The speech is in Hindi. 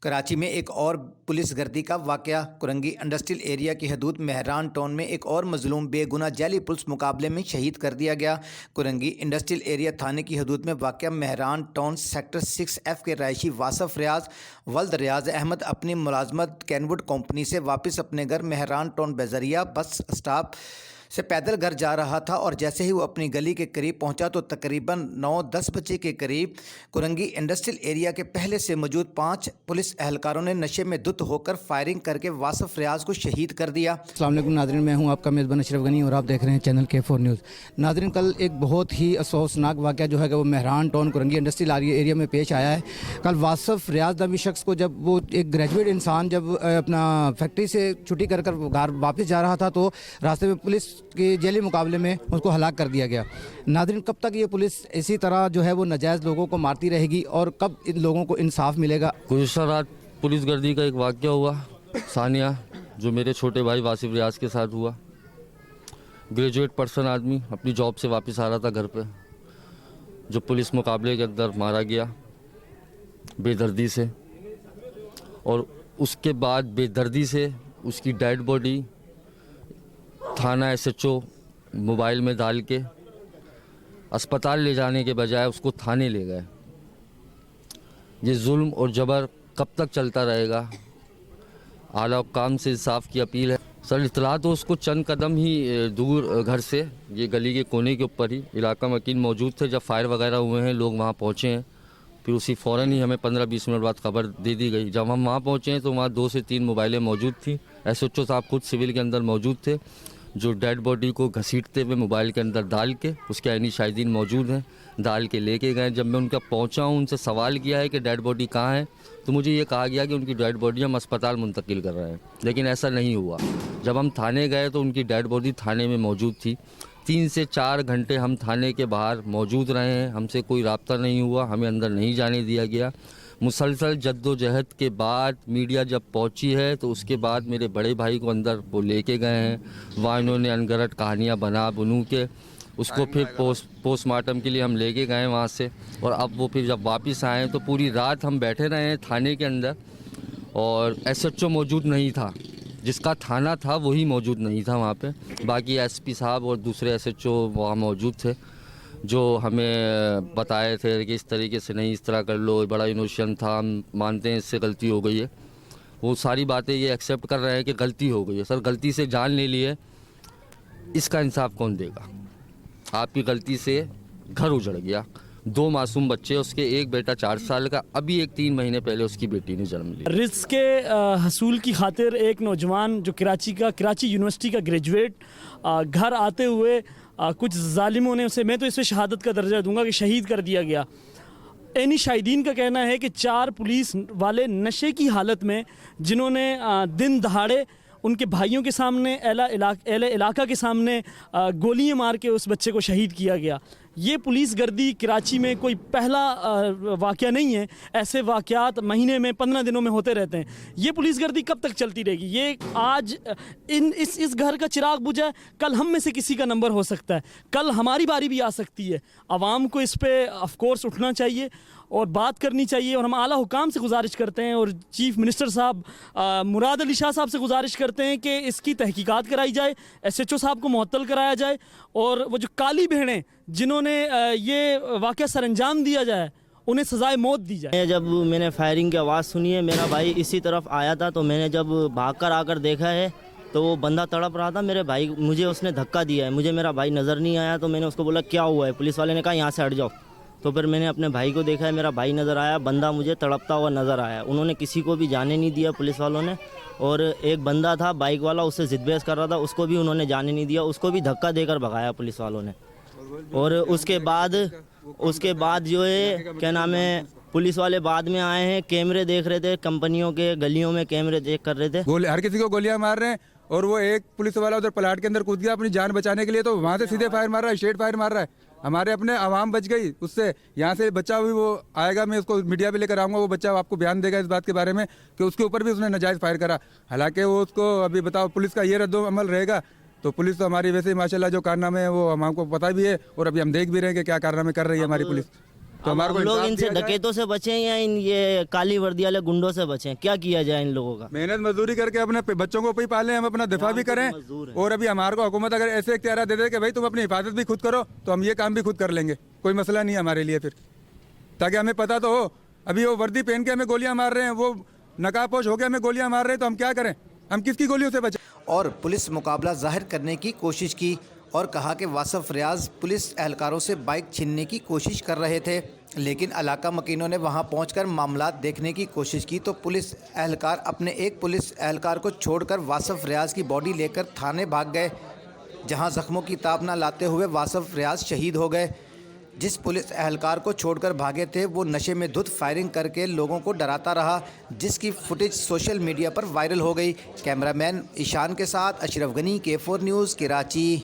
कराची में एक और पुलिस गर्दी का वाकया। कुरंगी इंडस्ट्रियल एरिया की हदूद मेहरान टाउन में एक और मजलूम बेगुनाह जैली पुलिस मुकाबले में शहीद कर दिया गया। कुरंगी इंडस्ट्रियल एरिया थाने की हदूद में वाकया मेहरान टाउन सेक्टर 6F के रहायशी वासफ रियाज वल्द रियाज अहमद अपनी मुलाजमत कैनवुड कंपनी से वापस अपने घर मेहरान टाउन बेजरिया बस स्टॉप से पैदल घर जा रहा था और जैसे ही वो अपनी गली के करीब पहुंचा तो तकरीबन 9-10 बजे के करीब कुरंगी इंडस्ट्रियल एरिया के पहले से मौजूद 5 पुलिस एहलकारों ने नशे में धुत होकर फायरिंग करके वासफ रियाज को शहीद कर दिया। अस्सलाम वालेकुम नाज़रीन, मैं हूं आपका मेज़बान अशरफ गनी और आप देख रहे हैं चैनल K4 न्यूज़। नाज़रीन, कल एक बहुत ही अफसोसनाक वाक़या जो है कि वो Mehran town Korangi industrial area में पेश आया है। कल वासफ रियाज नामी शख्स को जब वो एक ग्रेजुएट इंसान जब अपना फैक्ट्री से छुट्टी कर घर वापस जा रहा था तो रास्ते में पुलिस के जेली मुकाबले में उसको हलाक कर दिया गया। नाज़रीन, कब तक ये पुलिस इसी तरह जो है वो नाजायज़ लोगों को मारती रहेगी और कब इन लोगों को इंसाफ मिलेगा? गुज़श्ता रात पुलिस गर्दी का एक वाक़या हुआ सानिया, जो मेरे छोटे भाई वासिफ रियाज के साथ हुआ। ग्रेजुएट पर्सन आदमी अपनी जॉब से वापस आ रहा था घर पे, जो पुलिस मुकाबले के अंदर मारा गया बेदर्दी से, और उसके बाद बेदर्दी से उसकी डेड बॉडी थाना SHO मोबाइल में डाल के अस्पताल ले जाने के बजाय उसको थाने ले गए। ये जुल्म और जबर कब तक चलता रहेगा? आला हुक्काम से इंसाफ की अपील है। सर, इतला तो उसको चंद कदम ही दूर घर से, ये गली के कोने के ऊपर ही इलाका मकीन मौजूद थे। जब फायर वगैरह हुए हैं, लोग वहाँ पहुँचे हैं, फिर उसी फ़ौरन ही हमें 15-20 मिनट बाद खबर दे दी गई। जब हम वहाँ पहुँचे हैं तो वहाँ 2 से 3 मोबाइलें मौजूद थी। SHO साहब खुद सिविल के अंदर मौजूद थे, जो डेड बॉडी को घसीटते हुए मोबाइल के अंदर डाल के, उसके आइनी शाहिदीन मौजूद हैं, डाल के लेके गए। जब मैं उनका पहुंचा हूं, उनसे सवाल किया है कि डेड बॉडी कहाँ है, तो मुझे ये कहा गया कि उनकी डेड बॉडी हम अस्पताल मुंतकिल कर रहे हैं, लेकिन ऐसा नहीं हुआ। जब हम थाने गए तो उनकी डेड बॉडी थाने में मौजूद थी। 3 से 4 घंटे हम थाने के बाहर मौजूद रहे हैं, हमसे कोई रब्ता नहीं हुआ, हमें अंदर नहीं जाने दिया गया। मुसलसल जद्दोजहद के बाद मीडिया जब पहुंची है तो उसके बाद मेरे बड़े भाई को अंदर वो लेके गए हैं। वहाँ इन्होंने अनगढ़ कहानियाँ बनू के उसको फिर पोस्टमार्टम के लिए हम लेके गए वहाँ से, और अब वो फिर जब वापस आए तो पूरी रात हम बैठे रहे हैं थाने के अंदर, और SHO मौजूद नहीं था। जिसका थाना था वही मौजूद नहीं था वहाँ पे। बाकी SP साहब और दूसरे SHO वहाँ मौजूद थे, जो हमें बताए थे कि इस तरीके से नहीं, इस तरह कर लो, बड़ा इनोशन था, हम मानते हैं इससे गलती हो गई है। वो सारी बातें ये एक्सेप्ट कर रहे हैं कि गलती हो गई है। सर, गलती से जान ले लिए, इसका इंसाफ कौन देगा? आपकी गलती से घर उजड़ गया, 2 मासूम बच्चे, उसके एक बेटा 4 साल का, अभी एक 3 महीने पहले उसकी बेटी ने जन्म लिया। रिस्क के हसूल की खातिर एक नौजवान जो कराची यूनिवर्सिटी का ग्रेजुएट घर आते हुए कुछ जालिमों ने उसे, मैं तो इसमें शहादत का दर्जा दूंगा कि शहीद कर दिया गया। एनी शाहिदीन का कहना है कि 4 पुलिस वाले नशे की हालत में, जिन्होंने दिन दहाड़े उनके भाइयों के सामने, अहले इलाका के सामने गोलियां मार के उस बच्चे को शहीद किया गया। ये पुलिस गर्दी कराची में कोई पहला वाक़या नहीं है। ऐसे वाक़यात महीने में, 15 दिनों में होते रहते हैं। ये पुलिस गर्दी कब तक चलती रहेगी? ये आज इस घर का चिराग बुझा, कल हम में से किसी का नंबर हो सकता है, कल हमारी बारी भी आ सकती है। आवाम को इस पे ऑफ कोर्स उठना चाहिए और बात करनी चाहिए, और हम आला हुकाम से गुजारिश करते हैं और चीफ मिनिस्टर साहब मुराद अली शाह साहब से गुजारिश करते हैं कि इसकी तहकीकात कराई जाए, SHO साहब को मुअत्तल कराया जाए, और वो जो काली बहनें जिन्होंने ये वाक़या सरअंजाम दिया जाए, उन्हें सजाए मौत दी जाए। जब मैंने फायरिंग की आवाज़ सुनी है, मेरा भाई इसी तरफ आया था, तो मैंने जब भागकर आकर देखा है तो वो बंदा तड़प रहा था। मेरे भाई, मुझे उसने धक्का दिया है, मुझे मेरा भाई नज़र नहीं आया, तो मैंने उसको बोला क्या हुआ है? पुलिस वाले ने कहा यहाँ से हट जाओ। तो फिर मैंने अपने भाई को देखा है, मेरा भाई नज़र आया, बंदा मुझे तड़पता हुआ नज़र आया। उन्होंने किसी को भी जाने नहीं दिया पुलिस वालों ने, और एक बंदा था बाइक वाला, उससे जिद बहस कर रहा था, उसको भी उन्होंने जाने नहीं दिया, उसको भी धक्का देकर भगाया पुलिस वालों ने। और उसके बाद जो है क्या नाम है, पुलिस वाले बाद में आए हैं, कैमरे देख रहे थे, कंपनियों के गलियों में कैमरे चेक कर रहे थे। हर किसी को गोलियां मार रहे हैं, और वो एक पुलिस वाला उधर प्लाट के अंदर कूद गया अपनी जान बचाने के लिए, तो वहाँ से सीधे फायर मार रहा है, स्ट्रेट फायर मार रहा है। हमारे अपने आवाम बच गई उससे। यहाँ से बच्चा भी वो आएगा, मैं उसको मीडिया पे लेकर आऊँगा, वो बच्चा आपको बयान देगा इस बात के बारे में कि उसके ऊपर भी उसने नाजायज़ फायर करा। हालांकि वो उसको अभी बताओ, पुलिस का ये रद्दो अमल रहेगा तो पुलिस तो हमारी वैसे ही माशाल्लाह जो कारनामे है वो हमको पता भी है, और अभी हम देख भी रहे हैं कि क्या कारनामे कर रही है हमारी पुलिस। तो हमारे को हम लोग इंसाफ इनसे दिया जाए। डकैतों से बचें या इन ये काली वर्दी वाले गुंडों से बचें, क्या किया जाए इन लोगों का? मेहनत मजदूरी करके अपने बच्चों को भी पालें, हम अपना दिफा भी करें। मजदूर हैं। और अभी हमारे को हुकूमत अगर ऐसे इख्तियार दे दे कि भाई तुम अपनी हिफाजत भी खुद करो, तो हम ये काम भी खुद कर लेंगे, कोई मसला नहीं है हमारे लिए फिर, ताकि हमें पता तो हो। अभी वो वर्दी पहन के हमें गोलियां मार रहे हैं, वो नकाबपोश हो के हमें गोलियां मार रहे हैं, तो हम क्या करें? हम किसकी गोलियों से बचें? और पुलिस मुकाबला जाहिर करने की कोशिश की और कहा कि वासफ रियाज पुलिस एहलकारों से बाइक छीनने की कोशिश कर रहे थे, लेकिन इलाका मकीनों ने वहां पहुंचकर मामला देखने की कोशिश की तो पुलिस एहलकार अपने एक पुलिस एहलकार को छोड़कर वासफ रियाज की बॉडी लेकर थाने भाग गए, जहां जख्मों की ताब न लाते हुए वासफ रियाज शहीद हो गए। जिस पुलिस एहलकार को छोड़कर भागे थे वो नशे में धुत फायरिंग करके लोगों को डराता रहा, जिसकी फुटेज सोशल मीडिया पर वायरल हो गई। कैमरामैन ईशान के साथ अशरफ गनी, K4 न्यूज़, कराची।